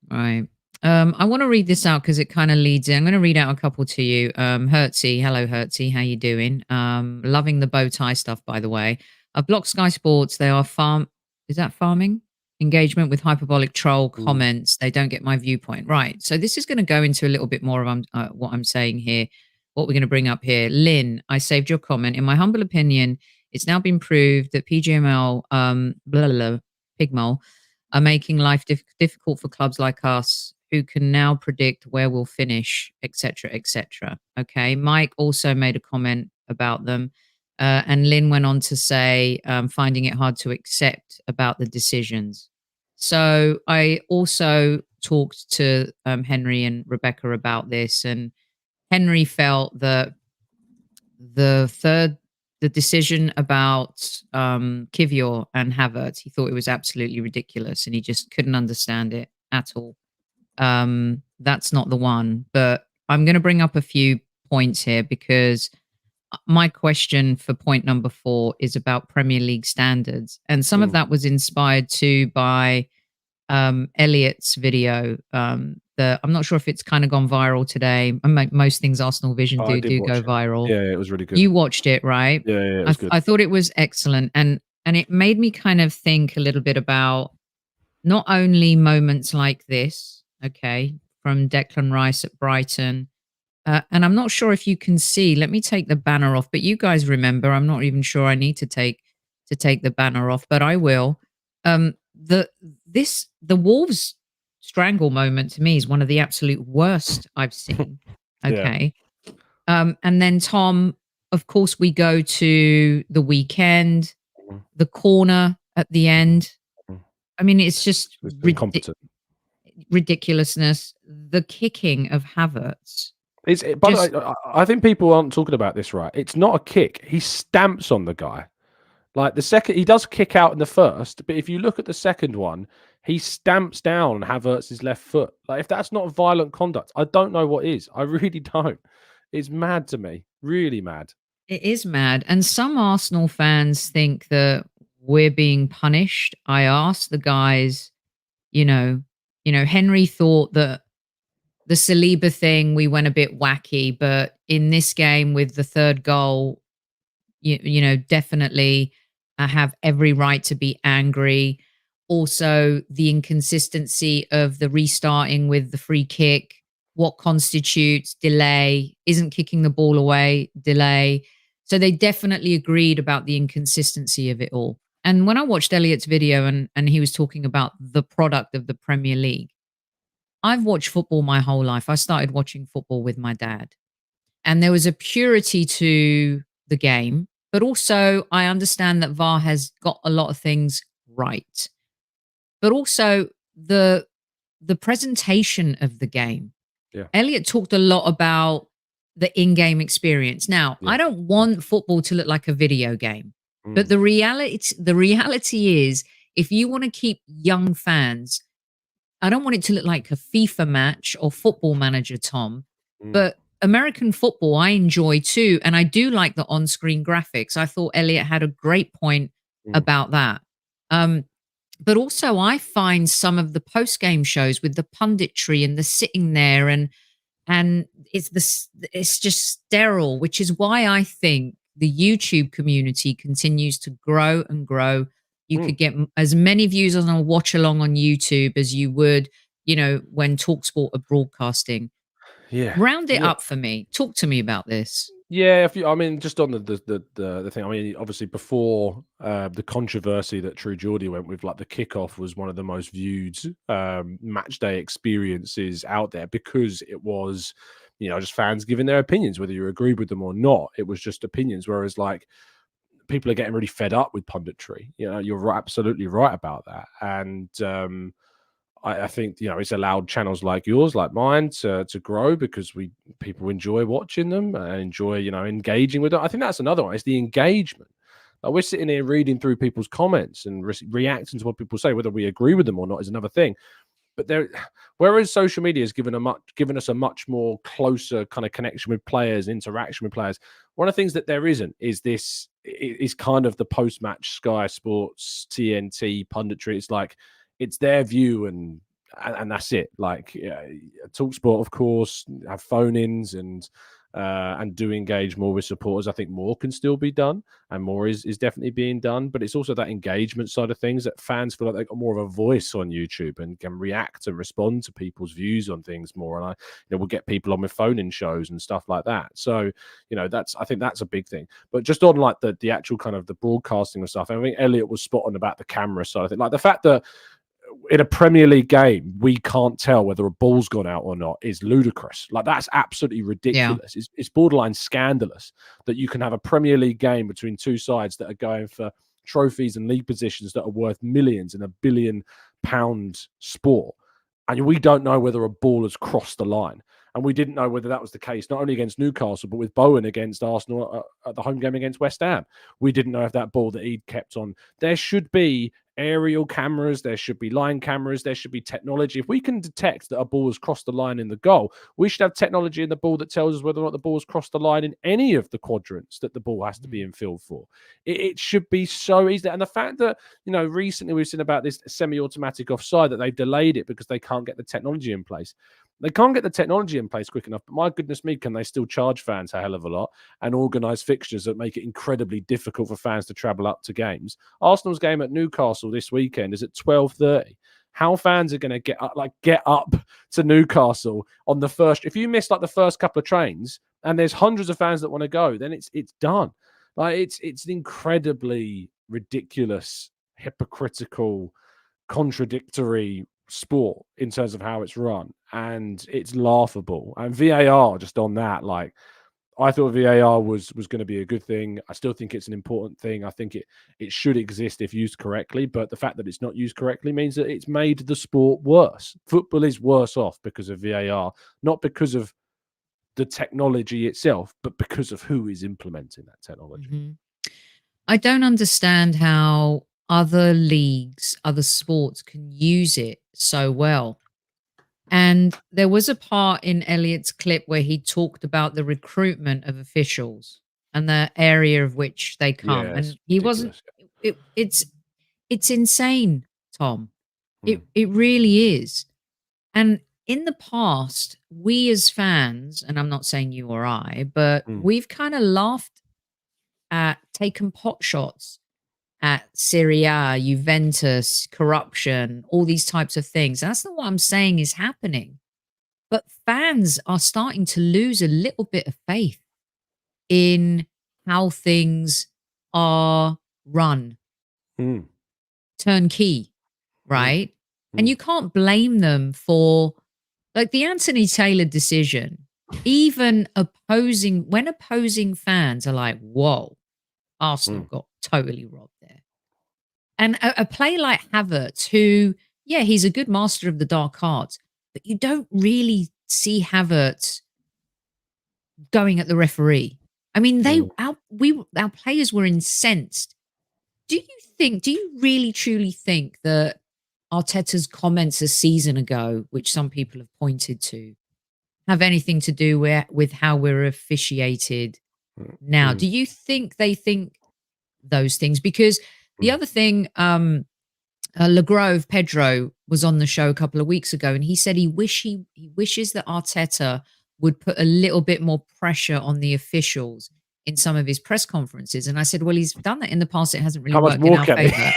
Right. I want to read this out because it kind of leads in. I'm going to read out a couple to you. Hertzy, hello Hertzy, how you doing? Loving the bow tie stuff, by the way. I've blocked Sky Sports. They are farming? Engagement with hyperbolic troll comments. They don't get my viewpoint. Right. So this is going to go into a little bit more of what I'm saying here, what we're going to bring up here. Lynn, I saved your comment. In my humble opinion, it's now been proved that PGML, Pigmol, are making life difficult for clubs like us who can now predict where we'll finish, etc., etc. Okay. Mike also made a comment about them. And Lynn went on to say, finding it hard to accept about the decisions. So I also talked to Henry and Rebecca about this, and Henry felt that the decision about Kivior and Havertz, he thought it was absolutely ridiculous, and he just couldn't understand it at all. That's not the one, but I'm going to bring up a few points here because my question for point number 4 is about Premier League standards, and some of that was inspired too by Elliot's video. I'm not sure if it's kind of gone viral today. Most things Arsenal Vision do go viral. Yeah, it was really good. You watched it, right? Yeah, it was good. I thought it was excellent, and it made me kind of think a little bit about not only moments like this, okay, from Declan Rice at Brighton. And I'm not sure if you can see. Let me take the banner off. But you guys remember, I'm not even sure I need to take the banner off, but I will. The Wolves strangle moment to me is one of the absolute worst I've seen. Okay. Yeah. And then Tom, of course, we go to the weekend, the corner at the end. I mean, it's just ridiculousness. The kicking of Havertz. But I think people aren't talking about this right. It's not a kick. He stamps on the guy. Like the second, he does kick out in the first, but if you look at the second one, he stamps down Havertz's left foot. Like if that's not violent conduct, I don't know what is. I really don't. It's mad to me. Really mad. It is mad. And some Arsenal fans think that we're being punished. I asked the guys, Henry thought that the Saliba thing, we went a bit wacky, but in this game with the third goal, definitely I have every right to be angry. Also, the inconsistency of the restarting with the free kick, what constitutes delay, isn't kicking the ball away, delay. So they definitely agreed about the inconsistency of it all. And when I watched Elliot's video and he was talking about the product of the Premier League, I've watched football my whole life. I started watching football with my dad. And there was a purity to the game, but also I understand that VAR has got a lot of things right. But also the presentation of the game. Yeah. Elliot talked a lot about the in-game experience. Now, I don't want football to look like a video game. But the reality is, if you want to keep young fans, I don't want it to look like a FIFA match or Football Manager, Tom. But American football, I enjoy too. And I do like the on-screen graphics. I thought Elliot had a great point about that. But also I find some of the post-game shows with the punditry and the sitting there and it's just sterile, which is why I think the YouTube community continues to grow and grow. You could get as many views on a watch along on YouTube as you would, when TalkSport are broadcasting. Yeah. Round it up for me. Talk to me about this. Yeah, just on the thing. I mean, obviously before the controversy that True Geordie went with, like the kickoff was one of the most viewed match day experiences out there because it was, just fans giving their opinions, whether you agreed with them or not. It was just opinions. Whereas like people are getting really fed up with punditry. You're absolutely right about that. And I think it's allowed channels like yours, like mine, to grow because people enjoy watching them and enjoy engaging with it. I think that's another one. It's the engagement. Like we're sitting here reading through people's comments and reacting to what people say, whether we agree with them or not is another thing. But whereas social media has given us a much more closer kind of connection with players, interaction with players, one of the things that there isn't is kind of the post-match Sky Sports, TNT punditry. It's like it's their view and that's it. Like TalkSport, of course, have phone-ins and do engage more with supporters. I think more can still be done and more is definitely being done, but it's also that engagement side of things that fans feel like they've got more of a voice on YouTube and can react and respond to people's views on things more. And we'll get people on with phone-in shows and stuff like that. So, I think that's a big thing. But just on like the actual kind of the broadcasting and stuff, I think Elliot was spot on about the camera side. I think like the fact that in a Premier League game, we can't tell whether a ball's gone out or not is ludicrous. Like, that's absolutely ridiculous. It's borderline scandalous that you can have a Premier League game between two sides that are going for trophies and league positions that are worth millions in £1 billion sport. And we don't know whether a ball has crossed the line. And we didn't know whether that was the case, not only against Newcastle, but with Bowen against Arsenal at the home game against West Ham. We didn't know if that ball that he'd kept on. There should be aerial cameras, there should be line cameras, there should be technology. If we can detect that a ball has crossed the line in the goal, we should have technology in the ball that tells us whether or not the ball has crossed the line in any of the quadrants that the ball has to be in field for. It should be so easy. And the fact that, recently we've seen about this semi-automatic offside, that they've delayed it because they can't get the technology in place. They can't get the technology in place quick enough, but my goodness me, can they still charge fans a hell of a lot and organise fixtures that make it incredibly difficult for fans to travel up to games? Arsenal's game at Newcastle this weekend is at 12:30. How fans are going to get up to Newcastle on the first? If you miss the first couple of trains and there's hundreds of fans that want to go, then it's done. It's an incredibly ridiculous, hypocritical, contradictory sport in terms of how it's run, and it's laughable. And VAR, just on that, I thought VAR was going to be a good thing. I still think it's an important thing. I think it should exist if used correctly, but the fact that it's not used correctly means that it's made the sport worse. Football is worse off because of VAR, not because of the technology itself, but because of who is implementing that technology. I don't understand how other leagues, other sports can use it so well. And there was a part in Elliot's clip where he talked about the recruitment of officials and the area of which they come. Yeah, and he wasn't, it's insane, Tom. It really is. And in the past, we as fans, and I'm not saying you or I, but we've kind of laughed at, taken pot shots at Serie A, Juventus, corruption, all these types of things. And that's not what I'm saying is happening. But fans are starting to lose a little bit of faith in how things are run. Turnkey, right? And you can't blame them for, the Anthony Taylor decision. Even when opposing fans are like, whoa, Arsenal got totally robbed there. And a player like Havertz, who, he's a good master of the dark arts, but you don't really see Havertz going at the referee. I mean, our players were incensed. Do you really truly think that Arteta's comments a season ago, which some people have pointed to, have anything to do with how we're officiated now? Do you think they think those things? Because the other thing, Lagrove Pedro was on the show a couple of weeks ago, and he said he wishes that Arteta would put a little bit more pressure on the officials in some of his press conferences. And I said, well, he's done that in the past. It hasn't really worked in our favour.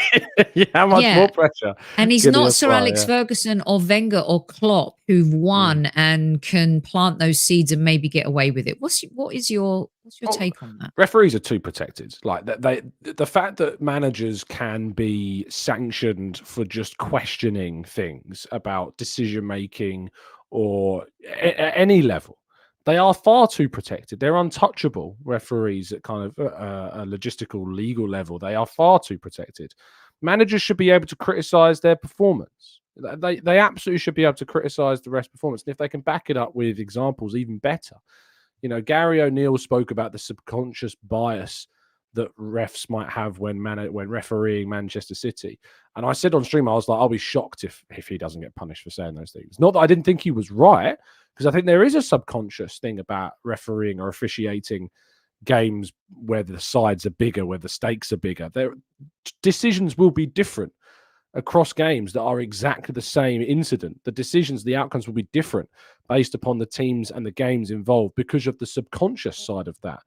How much more pressure? And he's not Sir Alex Ferguson or Wenger or Klopp, who've won and can plant those seeds and maybe get away with it. What's your take on that? Referees are too protected. The fact that managers can be sanctioned for just questioning things about decision making or at any level, they are far too protected. They're untouchable, referees, at kind of a logistical, legal level. They are far too protected. Managers should be able to criticize their performance. They absolutely should be able to criticize the ref's performance. And if they can back it up with examples, even better. Gary O'Neill spoke about the subconscious bias that refs might have when refereeing Manchester City. And I said on stream, I was like, I'll be shocked if he doesn't get punished for saying those things. Not that I didn't think he was right, because I think there is a subconscious thing about refereeing or officiating games where the sides are bigger, where the stakes are bigger. Decisions will be different across games that are exactly the same incident. The outcomes will be different based upon the teams and the games involved because of the subconscious side of that.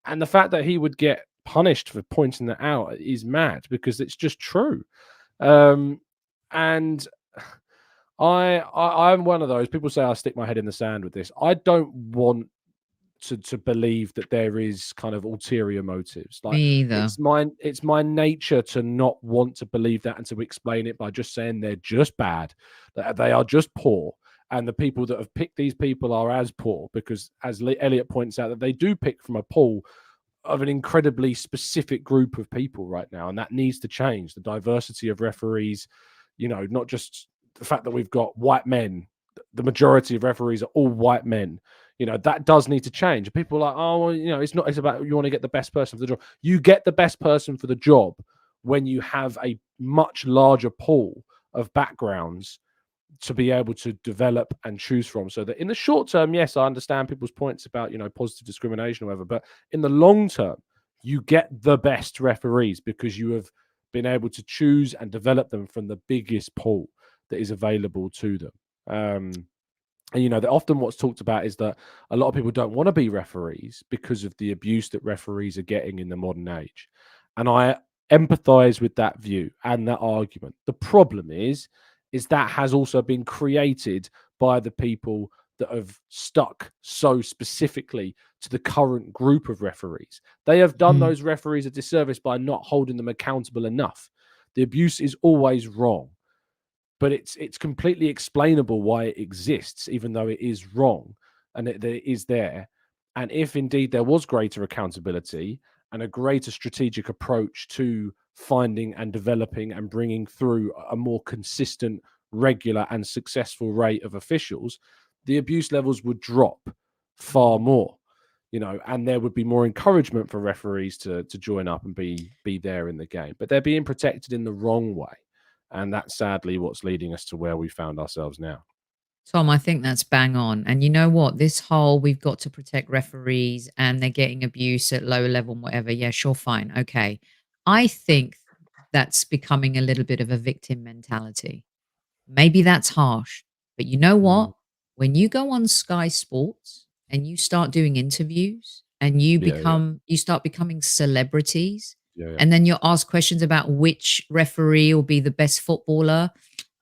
And the fact that he would get punished for pointing that out is mad, because it's just true. And I'm one of those people say I stick my head in the sand with this. I don't want to believe that there is kind of ulterior motives. Me Like either. it's my nature to not want to believe that and to explain it by just saying they're just bad, that they are just poor. And the people that have picked these people are as poor because, as Elliot points out, that they do pick from a pool of an incredibly specific group of people right now, and that needs to change. The diversity of referees, not just the fact that we've got white men. The majority of referees are all white men. That does need to change. People are like, oh, well, it's about you want to get the best person for the job. You get the best person for the job when you have a much larger pool of backgrounds to be able to develop and choose from. So that in the short term, yes, I understand people's points about, positive discrimination or whatever, but in the long term, you get the best referees because you have been able to choose and develop them from the biggest pool that is available to them. And that often what's talked about is that a lot of people don't want to be referees because of the abuse that referees are getting in the modern age. And I empathize with that view and that argument. The problem is that has also been created by the people that have stuck so specifically to the current group of referees. They have done those referees a disservice by not holding them accountable enough. The abuse is always wrong, but it's completely explainable why it exists, even though it is wrong and it is there. And if indeed there was greater accountability and a greater strategic approach to finding and developing and bringing through a more consistent, regular and successful rate of officials, the abuse levels would drop far more, and there would be more encouragement for referees to join up and be there in the game. But they're being protected in the wrong way. And that's sadly what's leading us to where we found ourselves now. Tom, I think that's bang on. And you know what? This whole we've got to protect referees and they're getting abuse at lower level and whatever. Yeah, sure, fine. Okay. I think that's becoming a little bit of a victim mentality. Maybe that's harsh. But you know what? When you go on Sky Sports and you start doing interviews and you start becoming celebrities, and then you're asked questions about which referee will be the best footballer.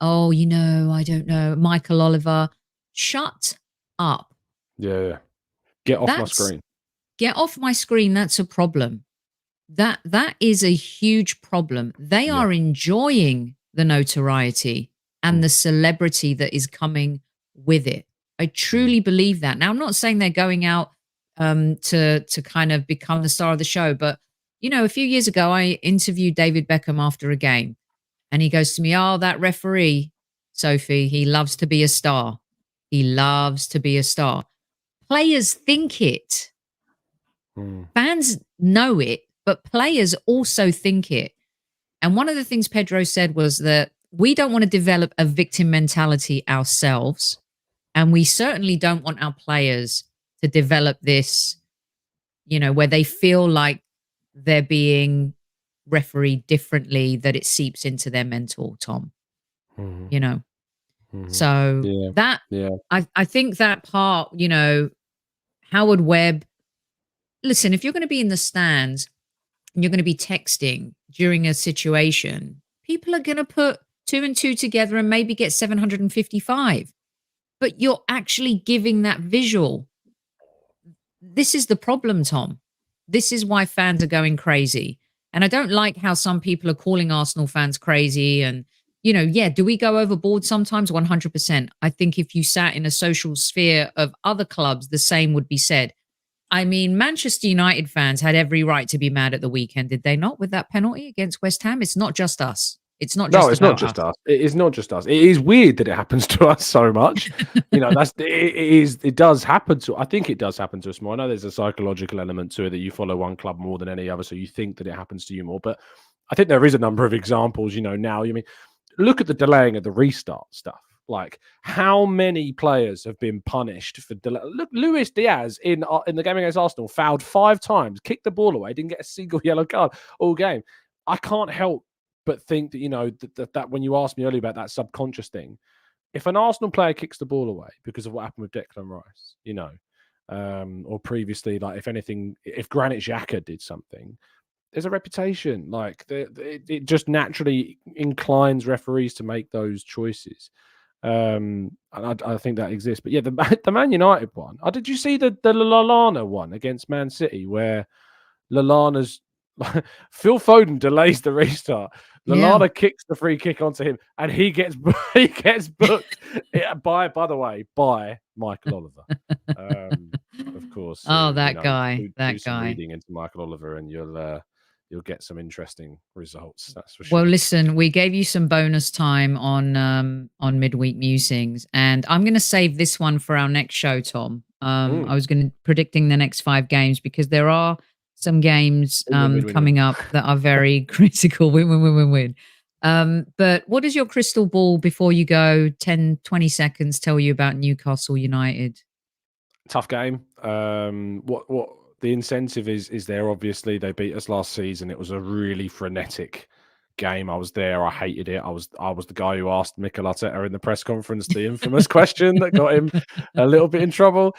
Oh, I don't know. Michael Oliver. Shut up. Yeah. Get off my screen. Get off my screen. That's a problem. That is a huge problem. They are enjoying the notoriety and the celebrity that is coming with it. I truly believe that. Now, I'm not saying they're going out to kind of become the star of the show, but a few years ago, I interviewed David Beckham after a game. And he goes to me, oh, that referee, Sophie, he loves to be a star. He loves to be a star. Players think it. Fans know it, but players also think it. And one of the things Pedro said was that we don't want to develop a victim mentality ourselves. And we certainly don't want our players to develop this, where they feel like they're being refereed differently, that it seeps into their mental, Tom. So I think that part, Howard Webb, listen, if you're going to be in the stands and you're going to be texting during a situation, people are going to put 2 and 2 together and maybe get 755. But you're actually giving that visual. This is the problem, Tom. This is why fans are going crazy. And I don't like how some people are calling Arsenal fans crazy. And, do we go overboard sometimes? 100%. I think if you sat in a social sphere of other clubs, the same would be said. I mean, Manchester United fans had every right to be mad at the weekend, did they not, with that penalty against West Ham? It's not just us. It's not just it's not just us. It is not just us. It is weird that it happens to us so much. It does happen to. I think it does happen to us more. I know there's a psychological element to it that you follow one club more than any other, so you think that it happens to you more. But I think there is a number of examples. Now look at the delaying of the restart stuff. Like, how many players have been punished for delay? Look, Luis Diaz in the game against Arsenal fouled 5 times, kicked the ball away, didn't get a single yellow card all game. I can't help but think that that when you asked me earlier about that subconscious thing, if an Arsenal player kicks the ball away because of what happened with Declan Rice, or previously, like if Granit Xhaka did something, there's a reputation. Like it just naturally inclines referees to make those choices. And I think that exists. But yeah, the Man United one. Did you see the Lallana one against Man City where Lallana's Phil Foden delays the restart. Yeah. Lallana kicks the free kick onto him, and he gets booked by the way, by Michael Oliver. Of course. Oh, you that know, guy. do some reading into Michael Oliver, and you'll get some interesting results. That's for sure. Well, listen, we gave you some bonus time on Midweek Musings, and I'm going to save this one for our next show, Tom. I was going to predicting the next 5 games because there are some games coming up that are very critical. Win. But what does your crystal ball before you go 10, 20 seconds tell you about Newcastle United? Tough game. What the incentive is there? Obviously, they beat us last season. It was a really frenetic game. I was there. I hated it. I was the guy who asked Mikel Arteta in the press conference the infamous question that got him a little bit in trouble.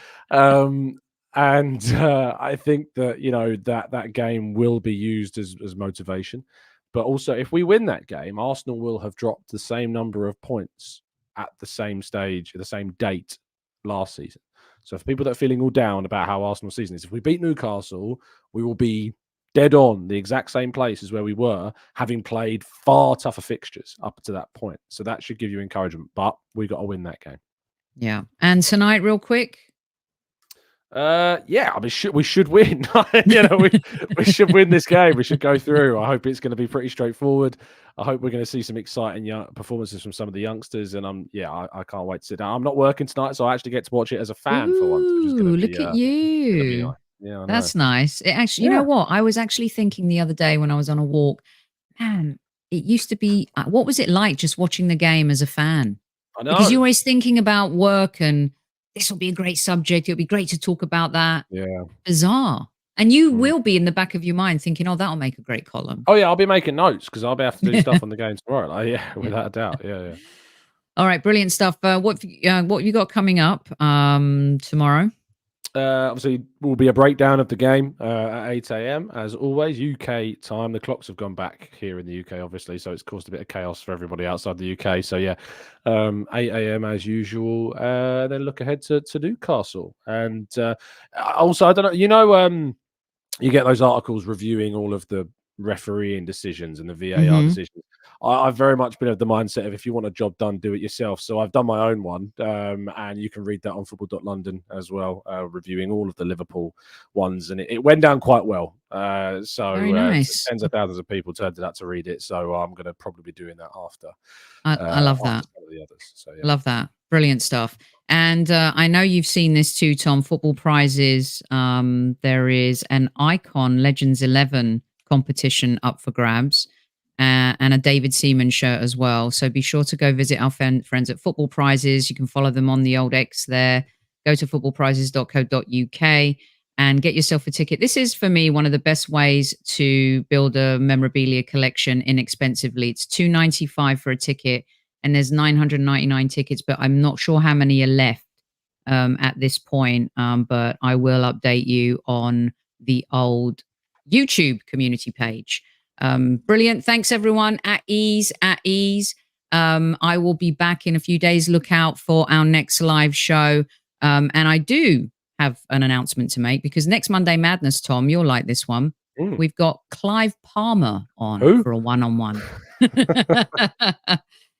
I think that that game will be used as motivation. But also, if we win that game, Arsenal will have dropped the same number of points at the same stage, at the same date last season. So for people that are feeling all down about how Arsenal's season is, if we beat Newcastle, we will be dead on the exact same place as where we were, having played far tougher fixtures up to that point. So that should give you encouragement. But we got to win that game. Yeah. And tonight, real quick. Yeah, I mean, we should win. we should win this game. We should go through. I hope it's going to be pretty straightforward. I hope we're going to see some exciting young performances from some of the youngsters. And I can't wait to sit down. I'm not working tonight, so I actually get to watch it as a fan for once. Which is going to be, look at you. nice. Yeah, that's nice. It actually, you know what? I was actually thinking the other day when I was on a walk, man, it used to be, what was it like just watching the game as a fan? I know. Because you're always thinking about work and this will be a great subject. It'll be great to talk about that. Yeah. Bizarre. And you will be in the back of your mind thinking, oh, that'll make a great column. Oh, yeah, I'll be making notes because I'll be having to do stuff on the game tomorrow. Without a doubt. Yeah. All right, brilliant stuff. What you got coming up tomorrow? Obviously, will be a breakdown of the game at 8 a.m. as always, UK time. The clocks have gone back here in the UK, obviously, so it's caused a bit of chaos for everybody outside the UK. So 8 a.m. as usual. Then look ahead to Newcastle, and also I don't know. You get those articles reviewing all of the refereeing decisions and the VAR decisions. I've very much been of the mindset of if you want a job done, do it yourself. So I've done my own one, and you can read that on football.london as well, reviewing all of the Liverpool ones. And it went down quite well. Very nice. Tens of thousands of people turned out to read it. So I'm going to probably be doing that after. I love that. Some of the others. So, yeah. Love that. Brilliant stuff. And I know you've seen this too, Tom. Football prizes. There is an Icon Legends 11 competition up for grabs. And a David Seaman shirt as well. So be sure to go visit our friends at Football Prizes. You can follow them on the old X there. Go to footballprizes.co.uk and get yourself a ticket. This is, for me, one of the best ways to build a memorabilia collection inexpensively. It's $2.95 for a ticket, and there's 999 tickets, but I'm not sure how many are left at this point. But I will update you on the old YouTube community page. Brilliant. Thanks, everyone. At ease. I will be back in a few days. Look out for our next live show. And I do have an announcement to make because next Monday Madness, Tom, you'll like this one. We've got Clive Palmer on for a one-on-one.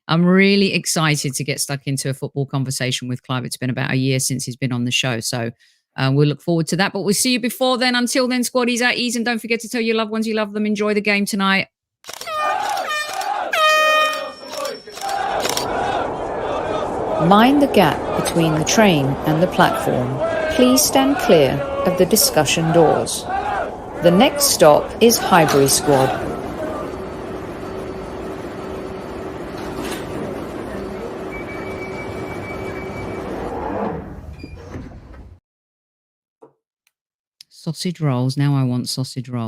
I'm really excited to get stuck into a football conversation with Clive. It's been about a year since he's been on the show. So we'll look forward to that. But we'll see you before then. Until then, squaddies, at ease. And don't forget to tell your loved ones you love them. Enjoy the game tonight. Mind the gap between the train and the platform. Please stand clear of the discussion doors. The next stop is Highbury Squad. Sausage rolls. Now I want sausage rolls.